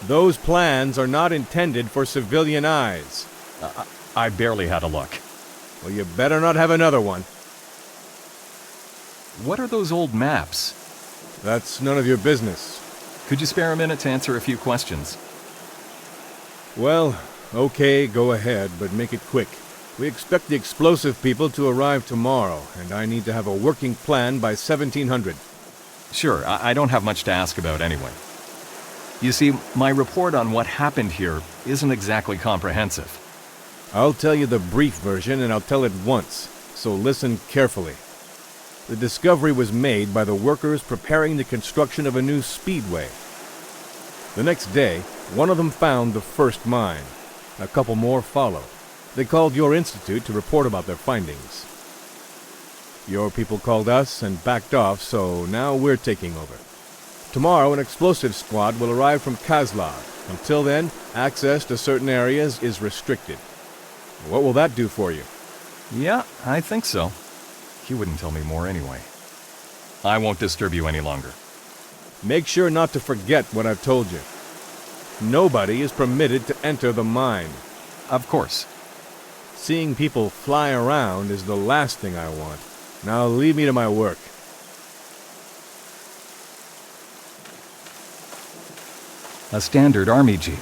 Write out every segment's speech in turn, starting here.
Those plans are not intended for civilian eyes. I barely had a look. Well, you better not have another one. What are those old maps? That's none of your business. Could you spare a minute to answer a few questions? Well, okay, go ahead, but make it quick. We expect the explosive people to arrive tomorrow, and I need to have a working plan by 1700. Sure, I don't have much to ask about anyway. You see, my report on what happened here isn't exactly comprehensive. I'll tell you the brief version, and I'll tell it once, so listen carefully. The discovery was made by the workers preparing the construction of a new speedway. The next day, one of them found the first mine. A couple more followed. They called your institute to report about their findings. Your people called us and backed off, so now we're taking over. Tomorrow, an explosive squad will arrive from Kazlov. Until then, access to certain areas is restricted. What will that do for you? Yeah, I think so. He wouldn't tell me more anyway. I won't disturb you any longer. Make sure not to forget what I've told you. Nobody is permitted to enter the mine. Of course. Seeing people fly around is the last thing I want. Now leave me to my work. A standard army jeep.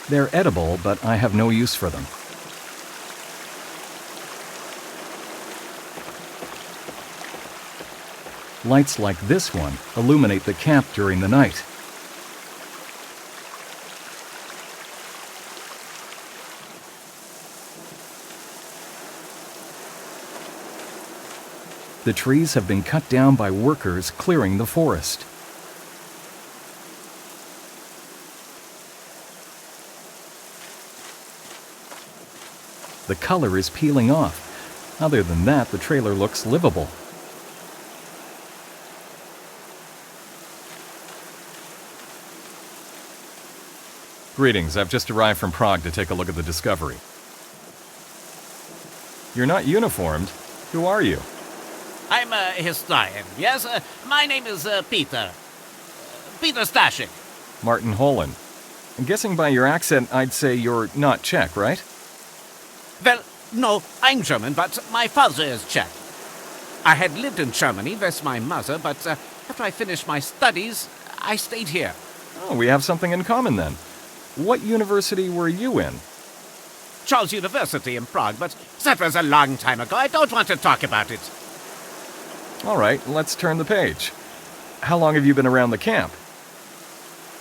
They're edible, but I have no use for them. Lights like this one illuminate the camp during the night. The trees have been cut down by workers clearing the forest. The color is peeling off. Other than that, the trailer looks livable. Greetings, I've just arrived from Prague to take a look at the discovery. You're not uniformed. Who are you? I'm a historian, yes? My name is Peter. Peter Stashik. Martin Holland. I'm guessing by your accent, I'd say you're not Czech, right? Well, no, I'm German, but my father is Czech. I had lived in Germany with my mother, but after I finished my studies, I stayed here. Oh, we have something in common then. What university were you in? Charles University in Prague, but that was a long time ago. I don't want to talk about it. All right, let's turn the page. How long have you been around the camp?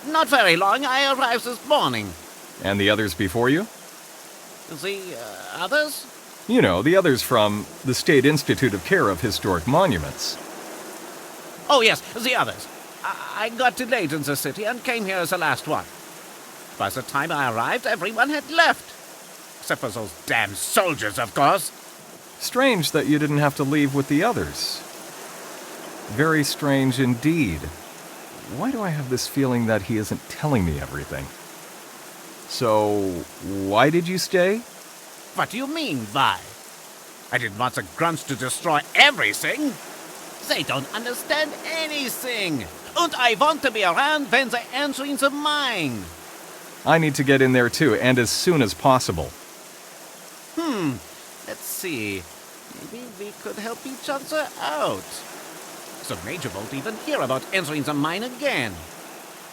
Not very long. I arrived this morning. And the others before you? The others? You know, the others from the State Institute of Care of Historic Monuments. Oh, yes, the others. I got delayed in the city and came here as the last one. By the time I arrived, everyone had left. Except for those damn soldiers, of course. Strange that you didn't have to leave with the others. Very strange indeed. Why do I have this feeling that he isn't telling me everything? So, why did you stay? What do you mean, why? I didn't want the grunts to destroy everything. They don't understand anything. And I want to be around when they're entering the mine. I need to get in there too, and as soon as possible. Let's see. Maybe we could help each other out. The Major won't even hear about entering the mine again.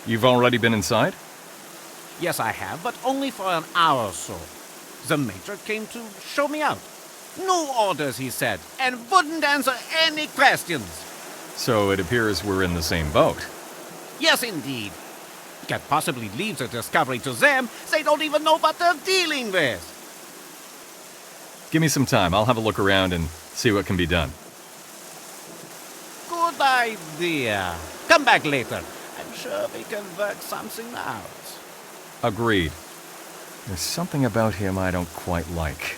You've already been inside? Yes, I have, but only for an hour or so. The Major came to show me out. No orders, he said, and wouldn't answer any questions. So it appears we're in the same boat. Yes, indeed. Can't possibly leave the discovery to them. They don't even know what they're dealing with. Give me some time. I'll have a look around and see what can be done. Good idea. Come back later. I'm sure we can work something out. Agreed. There's something about him I don't quite like.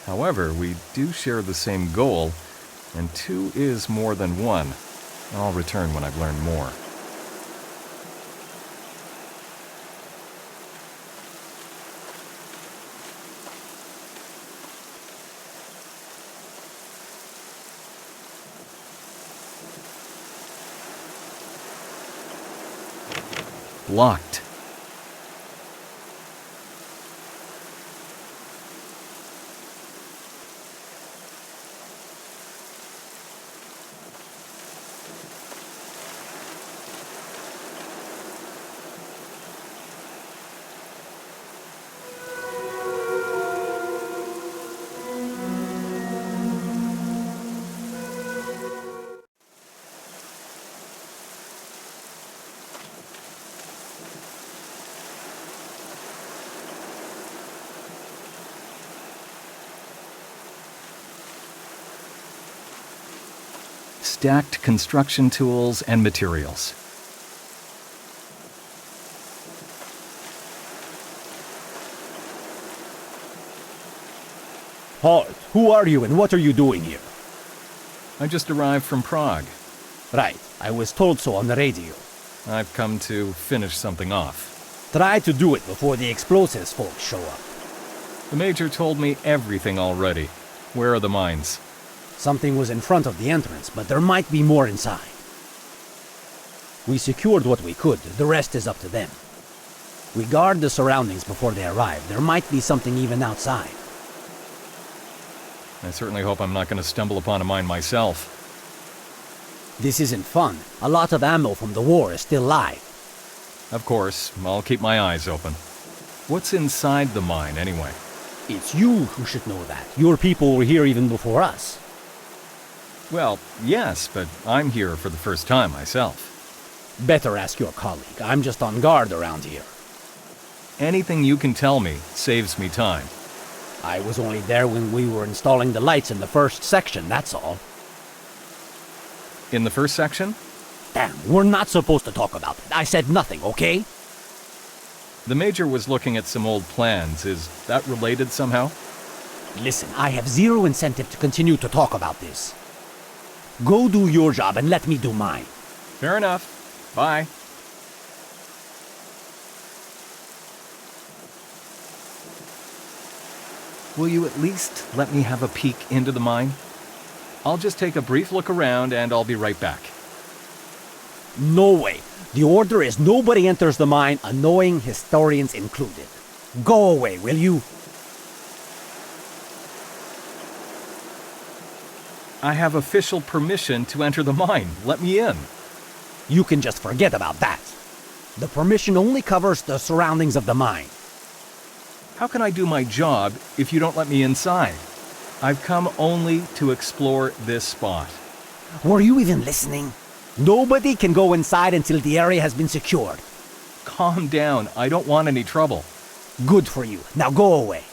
However, we do share the same goal, and 2 is more than 1. I'll return when I've learned more. Locked. Stacked construction tools and materials. Halt! Who are you and what are you doing here? I just arrived from Prague. Right, I was told so on the radio. I've come to finish something off. Try to do it before the explosives folks show up. The Major told me everything already. Where are the mines? Something was in front of the entrance, but there might be more inside. We secured what we could, the rest is up to them. We guard the surroundings before they arrive. There might be something even outside. I certainly hope I'm not going to stumble upon a mine myself. This isn't fun. A lot of ammo from the war is still live. Of course, I'll keep my eyes open. What's inside the mine, anyway? It's you who should know that. Your people were here even before us. Well, yes, but I'm here for the first time myself. Better ask your colleague. I'm just on guard around here. Anything you can tell me saves me time. I was only there when we were installing the lights in the first section, that's all. In the first section? Damn, we're not supposed to talk about it. I said nothing, okay? The Major was looking at some old plans. Is that related somehow? Listen, I have zero incentive to continue to talk about this. Go do your job and let me do mine. Fair enough. Bye. Will you at least let me have a peek into the mine? I'll just take a brief look around and I'll be right back. No way. The order is nobody enters the mine, annoying historians included. Go away, will you? I have official permission to enter the mine. Let me in. You can just forget about that. The permission only covers the surroundings of the mine. How can I do my job if you don't let me inside? I've come only to explore this spot. Were you even listening? Nobody can go inside until the area has been secured. Calm down. I don't want any trouble. Good for you. Now go away.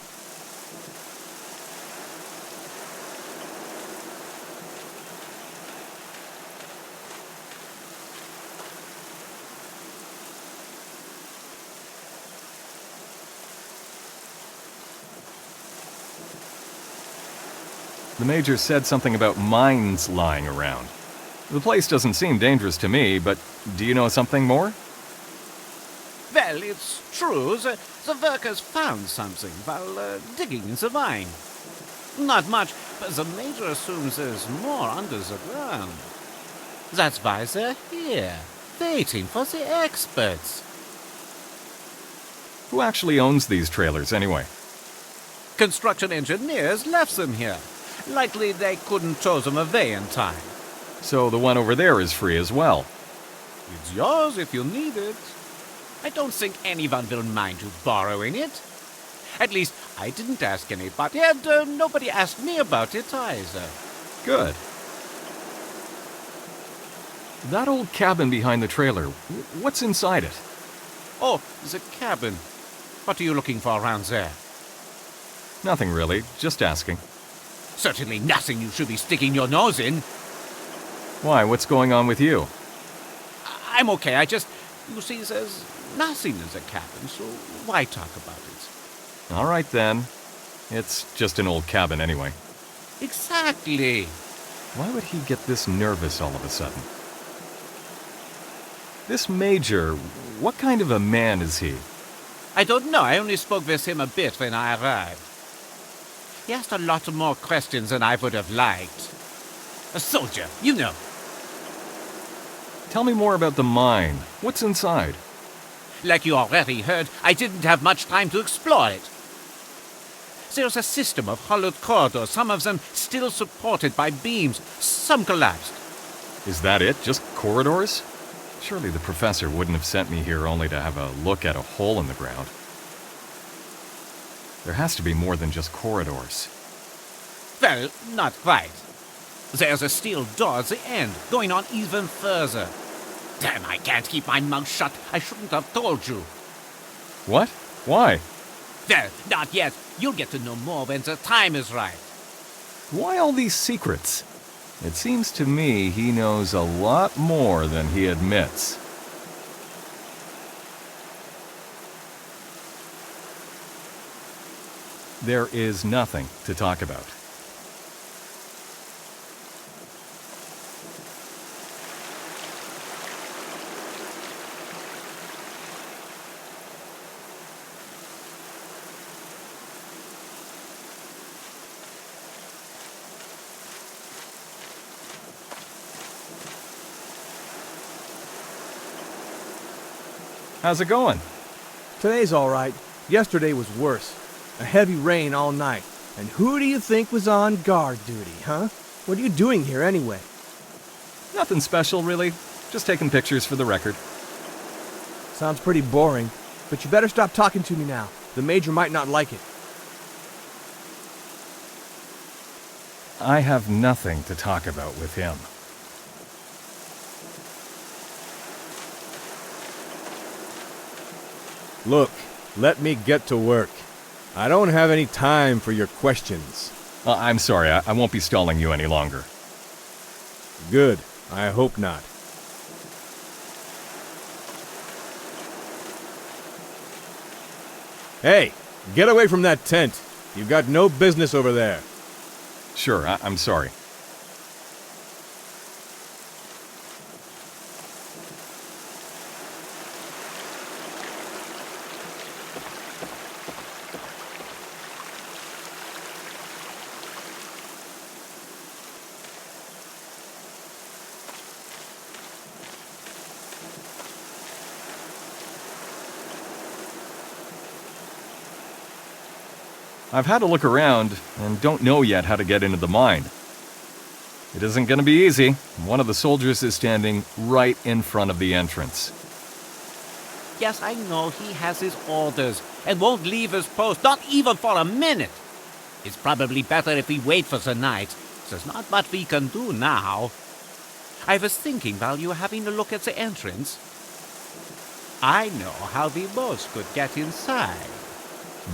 The Major said something about mines lying around. The place doesn't seem dangerous to me, but do you know something more? Well, it's true. The workers found something while digging in the mine. Not much, but the Major assumes there's more under the ground. That's why they're here, waiting for the experts. Who actually owns these trailers, anyway? Construction engineers left them here. Likely they couldn't tow them away in time. So the one over there is free as well. It's yours if you need it. I don't think anyone will mind you borrowing it. At least, I didn't ask anybody, and nobody asked me about it either. Good. That old cabin behind the trailer, what's inside it? Oh, the cabin. What are you looking for around there? Nothing really, just asking. Certainly nothing you should be sticking your nose in. Why, what's going on with you? I'm okay, you see, there's nothing in the cabin, so why talk about it? All right then. It's just an old cabin anyway. Exactly. Why would he get this nervous all of a sudden? This Major, what kind of a man is he? I don't know, I only spoke with him a bit when I arrived. He asked a lot more questions than I would have liked. A soldier, you know. Tell me more about the mine. What's inside? Like you already heard, I didn't have much time to explore it. There's a system of hollowed corridors, some of them still supported by beams, some collapsed. Is that it? Just corridors? Surely the professor wouldn't have sent me here only to have a look at a hole in the ground. There has to be more than just corridors. Well, not quite. There's a steel door at the end, going on even further. Damn, I can't keep my mouth shut. I shouldn't have told you. What? Why? Well, not yet. You'll get to know more when the time is right. Why all these secrets? It seems to me he knows a lot more than he admits. There is nothing to talk about. How's it going? Today's all right. Yesterday was worse. A heavy rain all night. And who do you think was on guard duty, huh? What are you doing here anyway? Nothing special, really. Just taking pictures for the record. Sounds pretty boring, but you better stop talking to me now. The Major might not like it. I have nothing to talk about with him. Look, let me get to work. I don't have any time for your questions. I'm sorry, I won't be stalling you any longer. Good. I hope not. Hey, get away from that tent. You've got no business over there. Sure, I'm sorry. I've had a look around and don't know yet how to get into the mine. It isn't going to be easy. One of the soldiers is standing right in front of the entrance. Yes, I know he has his orders and won't leave his post, not even for a minute. It's probably better if we wait for the night. There's not much we can do now. I was thinking while you were having a look at the entrance, I know how we both could get inside.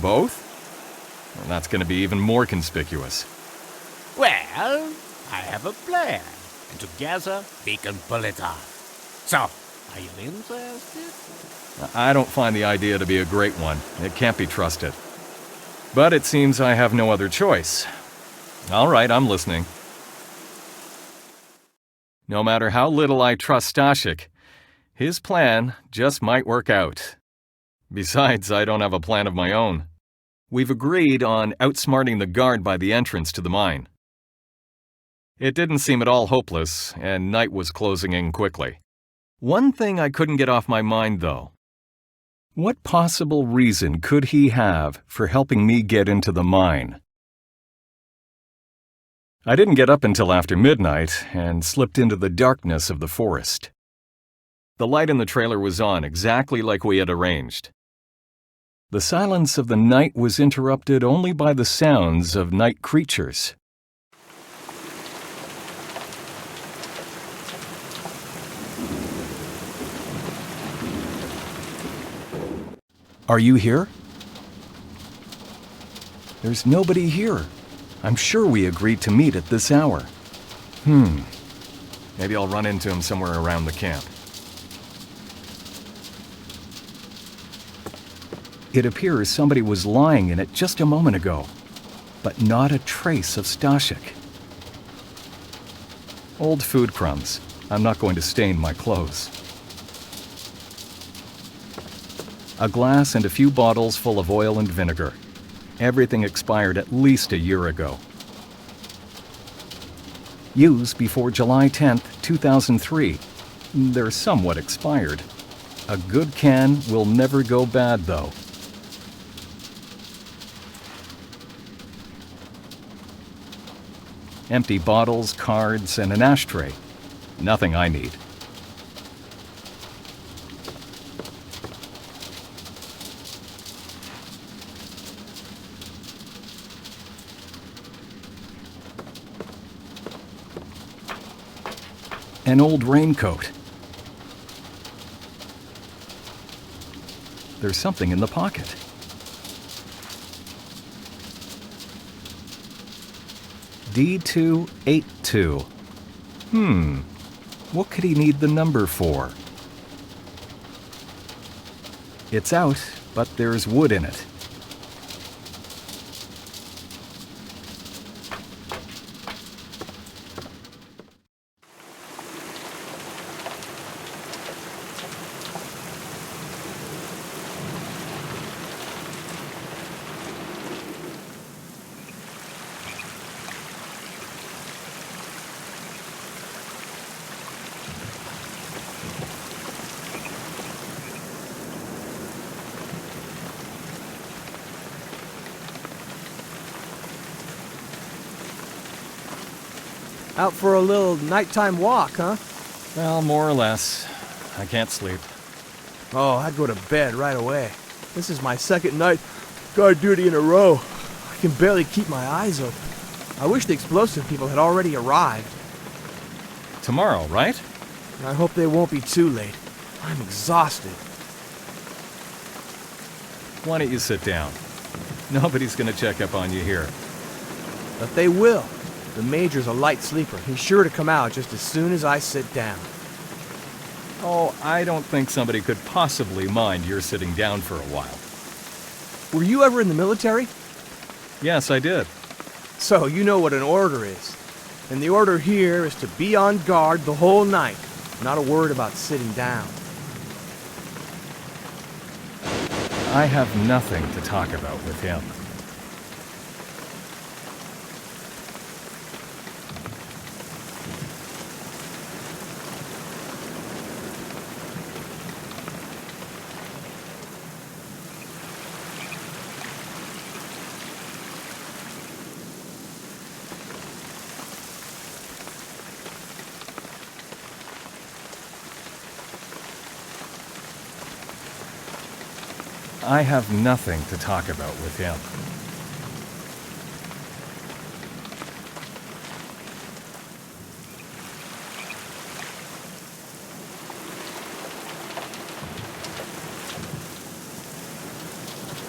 Both? Well, that's going to be even more conspicuous. Well, I have a plan, and together we can pull it off. So, are you interested? I don't find the idea to be a great one. It can't be trusted. But it seems I have no other choice. All right, I'm listening. No matter how little I trust Stashik, his plan just might work out. Besides, I don't have a plan of my own. We've agreed on outsmarting the guard by the entrance to the mine. It didn't seem at all hopeless, and night was closing in quickly. One thing I couldn't get off my mind, though. What possible reason could he have for helping me get into the mine? I didn't get up until after midnight and slipped into the darkness of the forest. The light in the trailer was on exactly like we had arranged. The silence of the night was interrupted only by the sounds of night creatures. Are you here? There's nobody here. I'm sure we agreed to meet at this hour. Maybe I'll run into him somewhere around the camp. It appears somebody was lying in it just a moment ago, but not a trace of Stashik. Old food crumbs. I'm not going to stain my clothes. A glass and a few bottles full of oil and vinegar. Everything expired at least a year ago. Used before July 10th, 2003. They're somewhat expired. A good can will never go bad, though. Empty bottles, cards, and an ashtray. Nothing I need. An old raincoat. There's something in the pocket. D282. What could he need the number for? It's out, but there's wood in it. Out for a little nighttime walk, huh? Well, more or less. I can't sleep. Oh, I'd go to bed right away. This is my second night guard duty in a row. I can barely keep my eyes open. I wish the explosive people had already arrived. Tomorrow, right? I hope they won't be too late. I'm exhausted. Why don't you sit down? Nobody's gonna check up on you here. But they will. The Major's a light sleeper. He's sure to come out just as soon as I sit down. Oh, I don't think somebody could possibly mind your sitting down for a while. Were you ever in the military? Yes, I did. So you know what an order is. And the order here is to be on guard the whole night. Not a word about sitting down. I have nothing to talk about with him. I have nothing to talk about with him.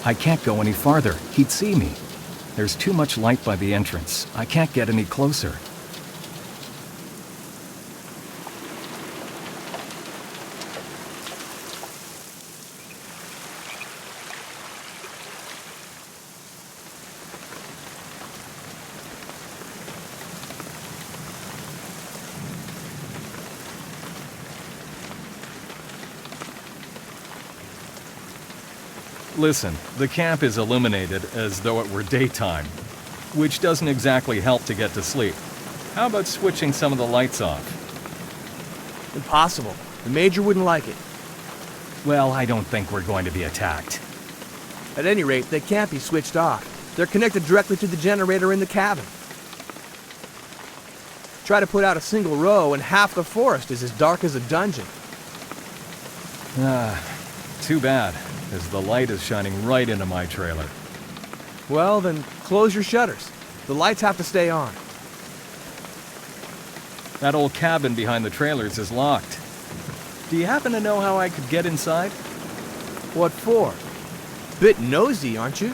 I can't go any farther. He'd see me. There's too much light by the entrance. I can't get any closer. Listen, the camp is illuminated as though it were daytime, which doesn't exactly help to get to sleep. How about switching some of the lights off? Impossible. The Major wouldn't like it. Well, I don't think we're going to be attacked. At any rate, they can't be switched off. They're connected directly to the generator in the cabin. Try to put out a single row and half the forest is as dark as a dungeon. Too bad, as the light is shining right into my trailer. Well, then close your shutters. The lights have to stay on. That old cabin behind the trailers is locked. Do you happen to know how I could get inside? What for? Bit nosy, aren't you?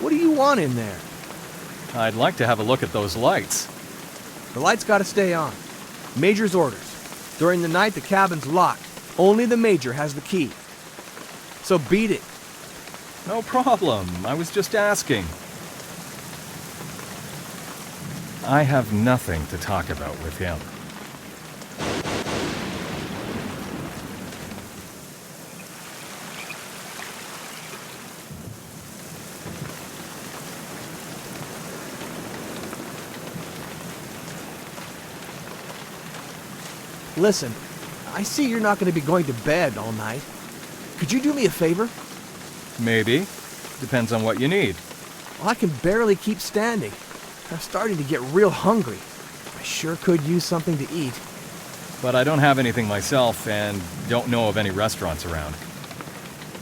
What do you want in there? I'd like to have a look at those lights. The lights gotta stay on. Major's orders. During the night, the cabin's locked. Only the Major has the key. So beat it. No problem. I was just asking. I have nothing to talk about with him. Listen, I see you're not going to be going to bed all night. Could you do me a favor? Maybe. Depends on what you need. Well, I can barely keep standing. I'm starting to get real hungry. I sure could use something to eat. But I don't have anything myself and don't know of any restaurants around.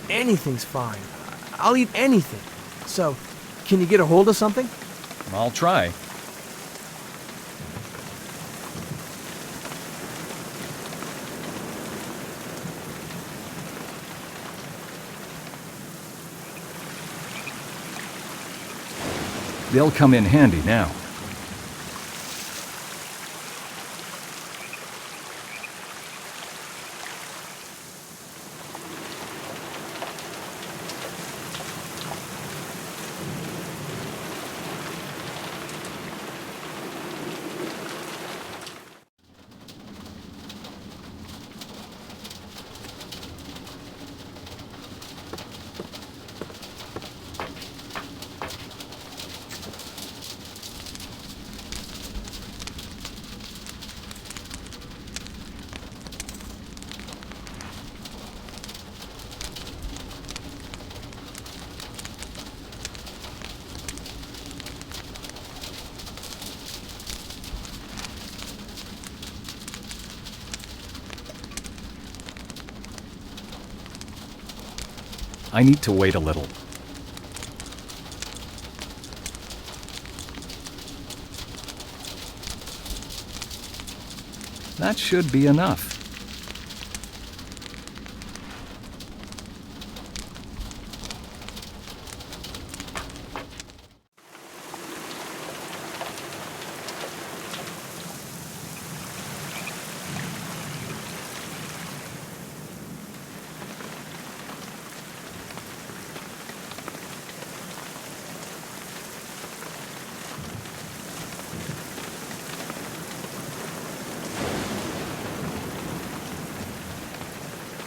Anything's fine. I'll eat anything. So, can you get a hold of something? I'll try. They'll come in handy now. I need to wait a little. That should be enough.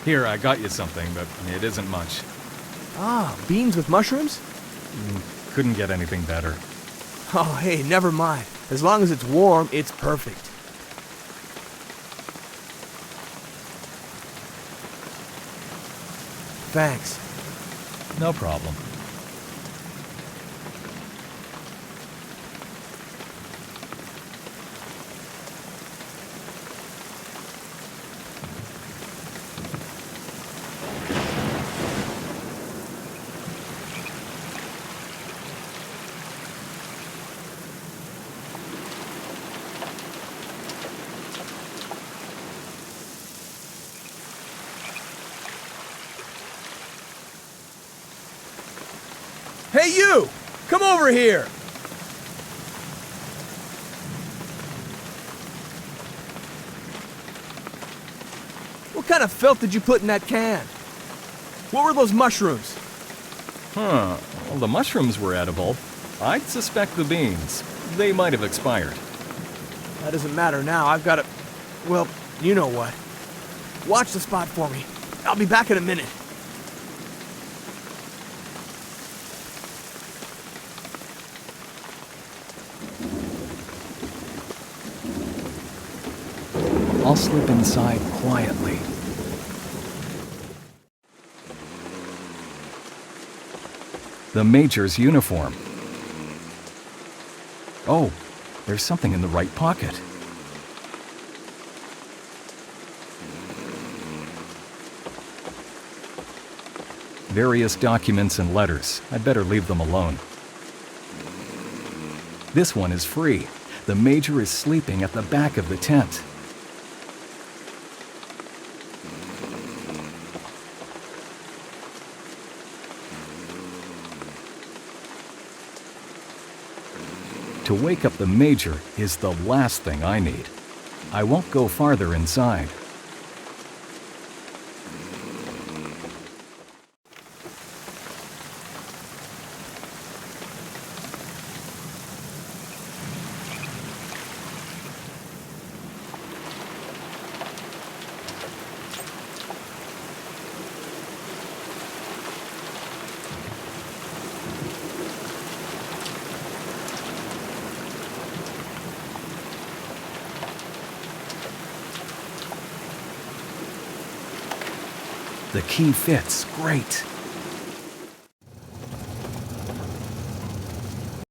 Here, I got you something, but it isn't much. Ah, beans with mushrooms? Couldn't get anything better. Oh, hey, never mind. As long as it's warm, it's perfect. Thanks. No problem. Hey, you! Come over here! What kind of filth did you put in that can? What were those mushrooms? Huh. Well, the mushrooms were edible. I'd suspect the beans. They might have expired. That doesn't matter now. I've got to... Well, you know what. Watch the spot for me. I'll be back in a minute. I'll slip inside quietly. The Major's uniform. Oh, there's something in the right pocket. Various documents and letters. I'd better leave them alone. This one is free. The Major is sleeping at the back of the tent. To wake up the Major is the last thing I need. I won't go farther inside. The key fits. Great.